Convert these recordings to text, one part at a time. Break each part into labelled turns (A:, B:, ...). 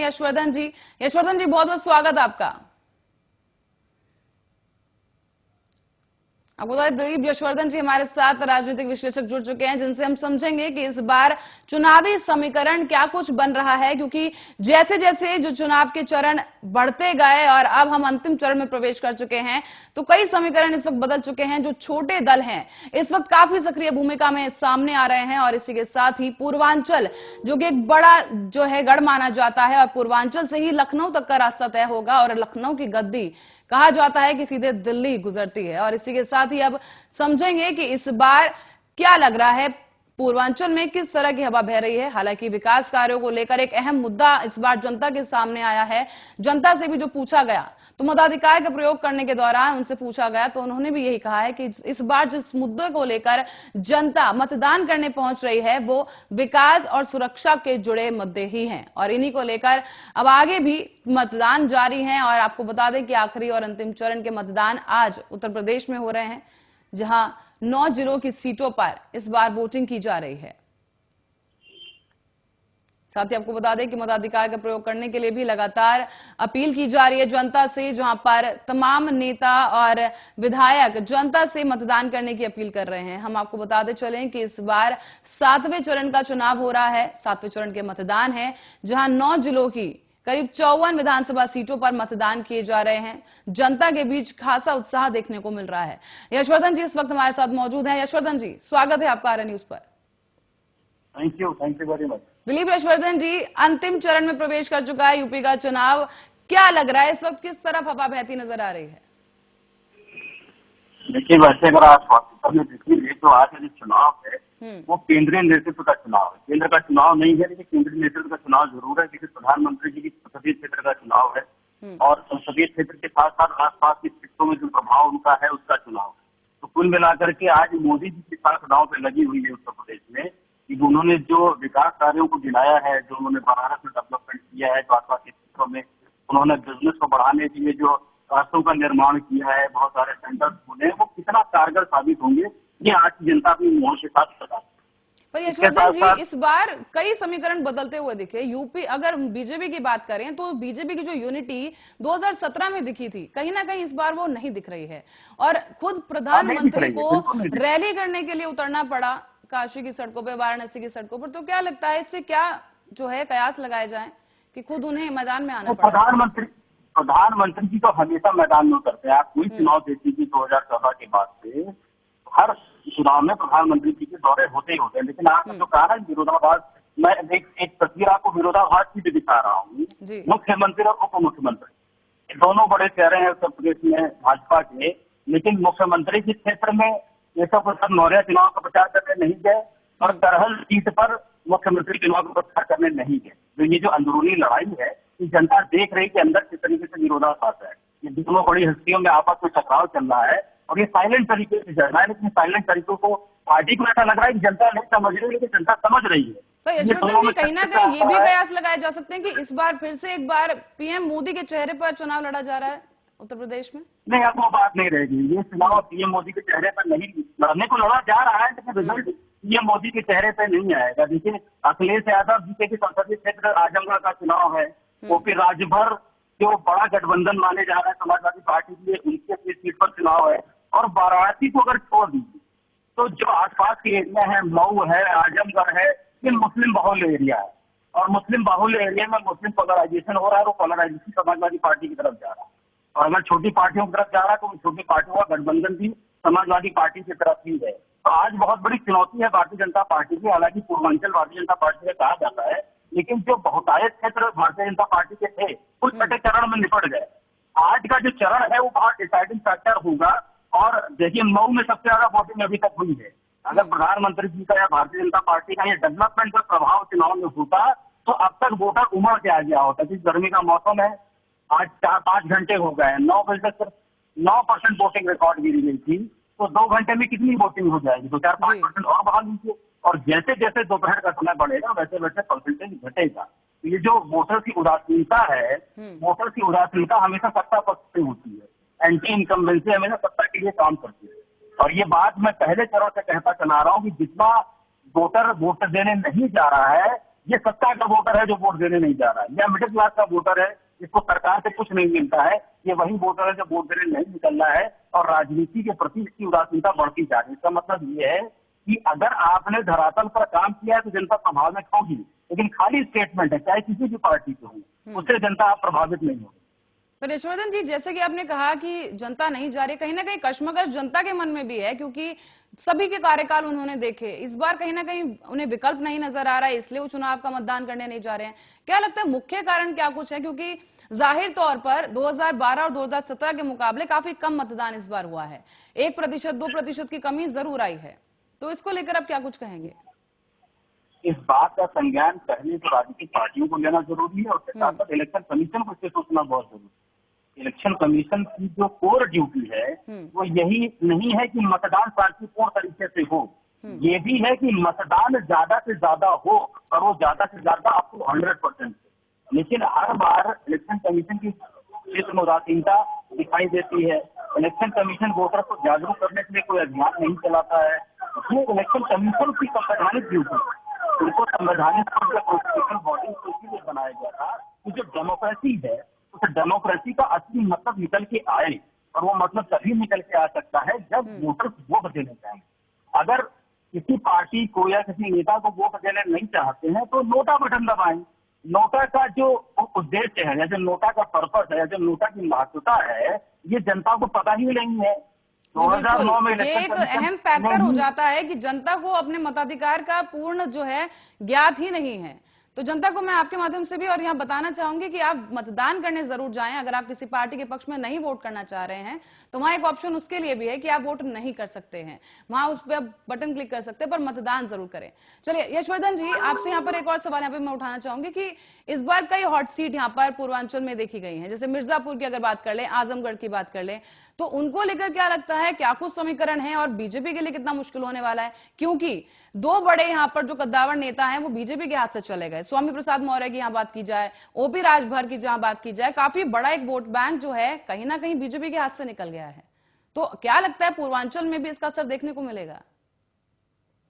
A: यशवर्धन जी। यशवर्धन जी, बहुत बहुत स्वागत आपका। आपको बता दें, दिलीप यशवर्धन जी हमारे साथ राजनीतिक विश्लेषक जुड़ चुके हैं, जिनसे हम समझेंगे कि इस बार चुनावी समीकरण क्या कुछ बन रहा है, क्योंकि जैसे जैसे जो चुनाव के चरण बढ़ते गए और अब हम अंतिम चरण में प्रवेश कर चुके हैं, तो कई समीकरण इस वक्त बदल चुके हैं। जो छोटे दल हैं इस वक्त काफी सक्रिय भूमिका में सामने आ रहे हैं, और इसी के साथ ही पूर्वांचल, जो कि एक बड़ा जो है गढ़ माना जाता है, और पूर्वांचल से ही लखनऊ तक का रास्ता तय होगा, और लखनऊ की गद्दी कहा जाता है कि सीधे दिल्ली गुजरती है। और इसी के साथ ही अब समझेंगे कि इस बार क्या लग रहा है, पूर्वांचल में किस तरह की हवा बह रही है। हालांकि विकास कार्यों को लेकर एक अहम मुद्दा इस बार जनता के सामने आया है। जनता से भी जो पूछा गया, तो मताधिकार का प्रयोग करने के दौरान उनसे पूछा गया, तो उन्होंने भी यही कहा है कि इस बार जिस मुद्दे को लेकर जनता मतदान करने पहुंच रही है, वो विकास और सुरक्षा के जुड़े मुद्दे ही हैं, और इन्हीं को लेकर अब आगे भी मतदान जारी है। और आपको बता दें कि आखिरी और अंतिम चरण के मतदान आज उत्तर प्रदेश में हो रहे हैं, जहां 9 जिलों की सीटों पर इस बार वोटिंग की जा रही है। साथ ही आपको बता दें कि मताधिकार का प्रयोग करने के लिए भी लगातार अपील की जा रही है जनता से, जहां पर तमाम नेता और विधायक जनता से मतदान करने की अपील कर रहे हैं। हम आपको बताते चलें कि इस बार 7वें चरण का चुनाव हो रहा है। 7वें चरण के मतदान है, जहां 9 जिलों की करीब 54 विधानसभा सीटों पर मतदान किए जा रहे हैं। जनता के बीच खासा उत्साह देखने को मिल रहा है। यशवर्धन जी इस वक्त हमारे साथ मौजूद हैं। यशवर्धन जी, स्वागत है आपका आर्य न्यूज पर।
B: Thank you very much.
A: Dilip Yashwardhan ji, अंतिम चरण में प्रवेश कर चुका है यूपी का चुनाव। क्या लग रहा है इस वक्त, किस तरफ हवा बहती नजर आ रही है?
B: देखिए, वैसे अगर आप देखिए तो आज का जो चुनाव है वो केंद्रीय नेतृत्व का चुनाव है। केंद्र का चुनाव नहीं है, लेकिन केंद्रीय नेतृत्व का चुनाव जरूर है, क्योंकि प्रधानमंत्री जी की संसदीय क्षेत्र का चुनाव है, और संसदीय क्षेत्र के साथ साथ आसपास की क्षेत्रों में जो प्रभाव उनका है उसका चुनाव है। तो कुल मिलाकर के आज मोदी जी की साथ चुनाव पे लगी हुई है उत्तर प्रदेश में, कि उन्होंने जो विकास कार्यों को गिनाया है, जो उन्होंने बनारस में डेवलपमेंट किया है, जो आसपास के क्षेत्रों में उन्होंने बिजनेस को बढ़ाने के लिए जो रास्तों का निर्माण किया है, बहुत सारे सेंटर्स खुले हैं, वो कितना कारगर साबित होंगे, ये आज की जनता भी मोहर के साथ पता है।
A: पर यशवर्धन जी, इस बार कई समीकरण बदलते हुए दिखे। यूपी, अगर बीजेपी की बात करें तो बीजेपी की जो यूनिटी 2017 में दिखी थी, कहीं ना कहीं इस बार वो नहीं दिख रही है, और खुद प्रधानमंत्री को रैली करने के लिए उतरना पड़ा काशी की सड़कों पर, वाराणसी की सड़कों पर। तो क्या लगता है, इससे क्या जो है कयास लगाए जाए कि खुद उन्हें मैदान में आना पड़ा?
B: प्रधानमंत्री जी तो हमेशा मैदान में उतरते हैं। आप कोई चुनाव देखिए कि 2014 के बाद से हर चुनाव में प्रधानमंत्री जी के दौरे होते ही होते हैं। लेकिन आपने जो कहा ना विरोधाभास, मैं एक तस्वीर आपको विरोधाभास की भी दिखा रहा हूँ। मुख्यमंत्री और उप मुख्यमंत्री दोनों बड़े चेहरे हैं उत्तर प्रदेश में भाजपा के, लेकिन मुख्यमंत्री के क्षेत्र में केशव प्रसाद मौर्य चुनाव का प्रचार करने नहीं गए, और करहल सीट पर मुख्यमंत्री चुनाव का प्रचार करने नहीं गए। तो ये जो अंदरूनी लड़ाई है, कि जनता देख रही कि अंदर किस तरीके से विरोधाभास है, ये दोनों बड़ी हस्तियों में आपस में टकराव चल रहा है, और ये साइलेंट तरीके से चल रहा है। लेकिन साइलेंट तरीकों को पार्टी को ऐसा लग रहा है कि जनता नहीं समझ रही है, लेकिन जनता समझ रही है।
A: तो यशवर्धन जी, कहीं ना कहीं ये भी कयास लगाए जा सकते हैं कि इस बार फिर से एक बार पीएम मोदी के चेहरे पर चुनाव लड़ा जा रहा है उत्तर प्रदेश में?
B: नहीं, अब वो बात नहीं रहेगी। ये चुनाव पीएम मोदी के चेहरे पर नहीं, लड़ने को लड़ा जा रहा है, लेकिन रिजल्ट पीएम मोदी के चेहरे पर नहीं आएगा। देखिए, अखिलेश यादव जी के संसदीय क्षेत्र आजमगढ़ का चुनाव है, वो फिर राज्यभर जो बड़ा गठबंधन माने जा रहा है समाजवादी पार्टी के लिए, उनके सीट पर चुनाव है। और वाराणसी को अगर छोड़ दीजिए तो जो आसपास के एरिया है, मऊ है, आजमगढ़ है, ये मुस्लिम बहुल एरिया है, और मुस्लिम बहुल एरिया में मुस्लिम पोलराइजेशन हो रहा है। वो पोलराइजेशन समाजवादी पार्टी की तरफ जा रहा है, और अगर छोटी पार्टियों की तरफ जा रहा है तो छोटी पार्टियों का गठबंधन भी समाजवादी पार्टी की तरफ ही है। तो आज बहुत बड़ी चुनौती है भारतीय जनता पार्टी की। हालांकि पूर्वांचल भारतीय जनता पार्टी से कहा जाता है, लेकिन जो बहुतायत क्षेत्र भारतीय जनता पार्टी के थे कुछ छठे चरण में निपट गए। आज का जो चरण है वो बहुत डिसाइडिंग फैक्टर होगा। और देखिए, मऊ में सबसे ज्यादा वोटिंग अभी तक हुई है। अगर प्रधानमंत्री जी का या भारतीय जनता पार्टी का ये डेवलपमेंट का प्रभाव चुनाव में होता तो अब तक वोटर उमड़ के आ गया होता। क्योंकि गर्मी का मौसम है, आज 4-5 घंटे हो गए हैं, 9 बजे तक सिर्फ 9% वोटिंग रिकॉर्ड गिरी गई थी। तो 2 घंटे में कितनी वोटिंग हो जाएगी? 2-4-5% और बढ़ा लीजिए, और जैसे जैसे दोपहर का समय बढ़ेगा वैसे वैसे परसेंटेज घटेगा। तो ये जो वोटर की उदासीनता है, वोटर की उदासीनता हमेशा सत्ता पक्ष से होती है। एंटी इनकम्बेंसी हमेशा सत्ता के लिए काम करती है। और ये बात मैं पहले चरण से कहता चला रहा हूँ कि जितना वोटर वोट देने नहीं जा रहा है, ये सत्ता का वोटर है जो वोट देने नहीं जा रहा है, या मिडिल क्लास का वोटर है जिसको सरकार से कुछ नहीं मिलता है, ये वही वोटर है जो वोट देने नहीं निकल रहा है और राजनीति के प्रति इसकी उदासीनता बढ़ती जा रही है। इसका मतलब ये है कि अगर आपने धरातल पर काम किया है तो जनता प्रभावित होगी, लेकिन खाली स्टेटमेंट है, चाहे किसी भी पार्टी के हो, उससे जनता आप प्रभावित नहीं होगी।
A: पर यशवर्धन जी, जैसे कि आपने कहा कि जनता नहीं जा रही, कहीं ना कहीं कश्मकश जनता के मन में भी है, क्योंकि सभी के कार्यकाल उन्होंने देखे। इस बार कहीं ना कहीं उन्हें विकल्प नहीं नजर आ रहा है, इसलिए वो चुनाव का मतदान करने नहीं जा रहे हैं। क्या लगता है मुख्य कारण क्या कुछ है? क्योंकि जाहिर तौर पर 2012 और 2017 के मुकाबले काफी कम मतदान इस बार हुआ है, 1%, 2% की कमी जरूर आई है। तो इसको लेकर आप क्या कुछ कहेंगे?
B: इस बात का संज्ञान पहले तो राजनीतिक पार्टियों को लेना जरूरी है और उसके साथ साथ इलेक्शन कमीशन को इससे सोचना बहुत जरूरी है। इलेक्शन कमीशन की जो कोर ड्यूटी है वो यही नहीं है कि मतदान शांतिपूर्ण तरीके से हो, ये भी है कि मतदान ज्यादा से ज्यादा हो और वो ज्यादा से ज्यादा आपको 100%। लेकिन हर बार इलेक्शन कमीशन की क्षेत्र में उदासीनता दिखाई देती है। इलेक्शन कमीशन वोटर को जागरूक करने के लिए कोई अभियान नहीं चलाता है। ये इलेक्शन कमीशन की संवैधानिक ड्यूटी है, उनको संवैधानिक कॉन्स्टिट्यूशनल बॉडी को इसीलिए बनाया गया था कि जो डेमोक्रेसी है उस डेमोक्रेसी का असली मतलब निकल के आए, और वो मतलब तभी निकल के आ सकता है जब वोटर वोट देने जाएंगे। अगर किसी पार्टी को या किसी नेता को वोट देने नहीं चाहते हैं तो नोटा बटन दबाएं। नोटा का जो उद्देश्य है या जो नोटा का पर्पस है या जो नोटा की महत्वता है, ये जनता को पता ही नहीं है। 2009 में
A: ये एक अहम फैक्टर हो जाता है कि जनता को अपने मताधिकार का पूर्ण जो है ज्ञात ही नहीं है। तो जनता को मैं आपके माध्यम से भी और यहाँ बताना चाहूंगी कि आप मतदान करने जरूर जाएं। अगर आप किसी पार्टी के पक्ष में नहीं वोट करना चाह रहे हैं तो वहां एक ऑप्शन उसके लिए भी है कि आप वोट नहीं कर सकते हैं, वहां उस पर बटन क्लिक कर सकते हैं, पर मतदान जरूर करें। चलिए यशवर्धन जी, आपसे यहाँ पर एक और सवाल यहाँ पे मैं उठाना चाहूंगी कि इस बार कई हॉट सीट यहाँ पर पूर्वांचल में देखी गई है, जैसे मिर्जापुर की अगर बात कर लें, आजमगढ़ की बात कर लें, तो उनको लेकर क्या लगता है, क्या कुछ समीकरण है और बीजेपी के लिए कितना मुश्किल होने वाला है? क्योंकि दो बड़े यहाँ पर जो कद्दावर नेता हैं वो बीजेपी के हाथ से चले गए। स्वामी प्रसाद मौर्य की यहाँ बात की जाए, ओपी राजभर की जहां बात की जाए, काफी बड़ा एक वोट बैंक जो है कहीं ना कहीं बीजेपी के हाथ से निकल गया है। तो क्या लगता है पूर्वांचल में भी इसका असर देखने को मिलेगा?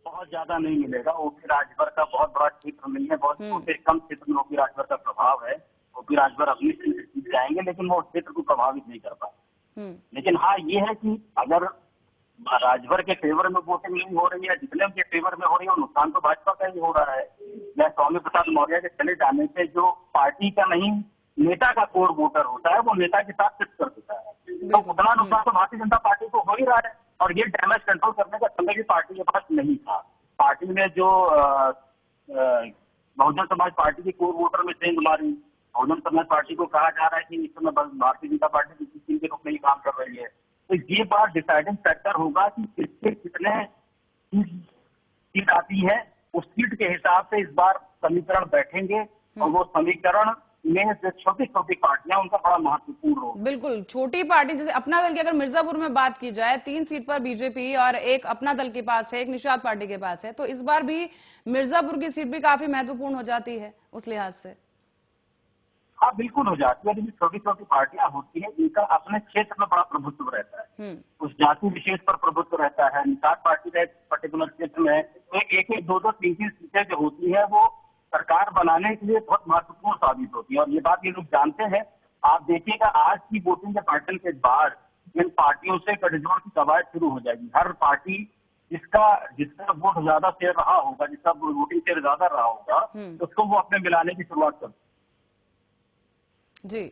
B: बहुत ज्यादा नहीं मिलेगा। ओपी राजभर का बहुत बड़ा क्षेत्र नहीं है, बहुत छोटे कम क्षेत्र में ओपी राजभर का प्रभाव है। ओपी राजभर अपनी सीट जीत जाएंगे लेकिन वो क्षेत्र को प्रभावित नहीं कर पाए। लेकिन हाँ ये है कि अगर राजभर के फेवर में वोटिंग नहीं हो रही है, जितने के फेवर में हो रही है, नुकसान तो भाजपा का ही हो रहा है। या स्वामी प्रसाद मौर्य के चले जाने से जो पार्टी का नहीं नेता का कोर वोटर होता है वो नेता के साथ शिफ्ट कर देता है, तो उतना नुकसान तो भारतीय जनता पार्टी को हो ही रहा है। और ये डैमेज कंट्रोल करने का समय भी पार्टी के पास नहीं था। पार्टी ने जो बहुजन समाज पार्टी के कोर वोटर में सेंध मारी, बहुजन समाज पार्टी को कहा जा रहा है कि इस समय भारतीय जनता पार्टी किसी चीज के रूप में ही काम कर रही है। तो ये बड़ा डिसाइडिंग फैक्टर होगा कि किसके कितने सीट आती है, उस सीट के हिसाब से इस बार समीकरण बैठेंगे और वो समीकरण में जो छोटी छोटी पार्टियां उनका बड़ा महत्वपूर्ण होगा।
A: बिल्कुल, छोटी पार्टी जैसे अपना दल की अगर मिर्जापुर में बात की जाए, 3 सीट पर बीजेपी और एक अपना दल के पास है, एक निषाद पार्टी के पास है, तो इस बार भी मिर्जापुर की सीट भी काफी महत्वपूर्ण हो जाती है उस लिहाज से।
B: हाँ बिल्कुल हो जाती है, लेकिन छोटी छोटी पार्टियां होती है जिनका अपने क्षेत्र में बड़ा प्रभुत्व रहता है, उस जाति विशेष पर प्रभुत्व रहता है। निषाद पार्टी का एक पर्टिकुलर क्षेत्र में तो एक एक दो 3 सीटें जो होती है वो सरकार बनाने के लिए बहुत महत्वपूर्ण साबित होती है, और ये बात ये लोग जानते हैं। आप देखिएगा आज की वोटिंग के पैटर्न के बाद इन पार्टियों से गठजोड़ की कवायद शुरू हो जाएगी। हर पार्टी जिसका वोट ज्यादा शेयर रहा होगा, जिसका वोटिंग शेयर ज्यादा रहा होगा, उसको वो अपने मिलाने की शुरुआत कर
A: जी।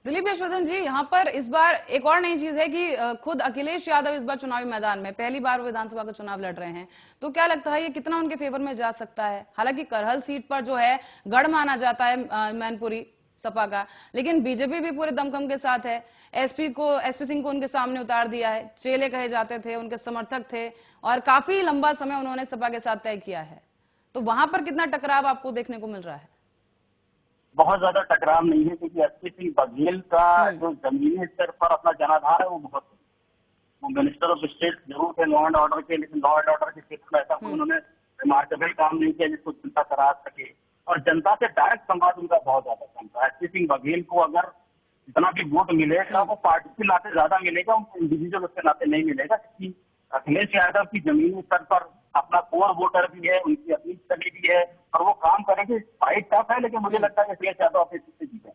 A: दिलीप यशवर्धन जी, यहाँ पर इस बार एक और नई चीज है कि खुद अखिलेश यादव इस बार चुनावी मैदान में पहली बार विधानसभा का चुनाव लड़ रहे हैं, तो क्या लगता है ये कितना उनके फेवर में जा सकता है? हालांकि करहल सीट पर जो है गढ़ माना जाता है मैनपुरी सपा का, लेकिन बीजेपी भी पूरे दमखम के साथ है। एसपी सिंह को उनके सामने उतार दिया है, चेले कहे जाते थे, उनके समर्थक थे और काफी लंबा समय उन्होंने सपा के साथ तय किया है। तो वहां पर कितना टकराव आपको देखने को मिल रहा है?
B: बहुत ज्यादा टकराव नहीं है, क्योंकि एसपी सिंह बघेल का जो जमीनी स्तर पर अपना जनाधार है वो बहुत, वो मिनिस्टर ऑफ स्टेट जरूर थे लॉ एंड ऑर्डर के, लेकिन लॉ एंड ऑर्डर के क्षेत्र में ऐसा कोई उन्होंने रिमार्केबल काम नहीं किया जिसको जनता करा सके, और जनता से डायरेक्ट संवाद उनका बहुत ज्यादा कम था। एसपी सिंह बघेल को अगर जितना भी वोट मिलेगा वो पार्टी के नाते ज्यादा मिलेगा, उनको इंडिविजुअल उसके नाते नहीं मिलेगा, क्योंकि अखिलेश यादव की जमीनी स्तर पर अपना कोर वोटर भी है, उनकी अपनी स्टडी भी है और वो काम करेंगे। फाइट टफ है, लेकिन मुझे लगता है कि अखिलेश यादव अपनी सीट से जीते।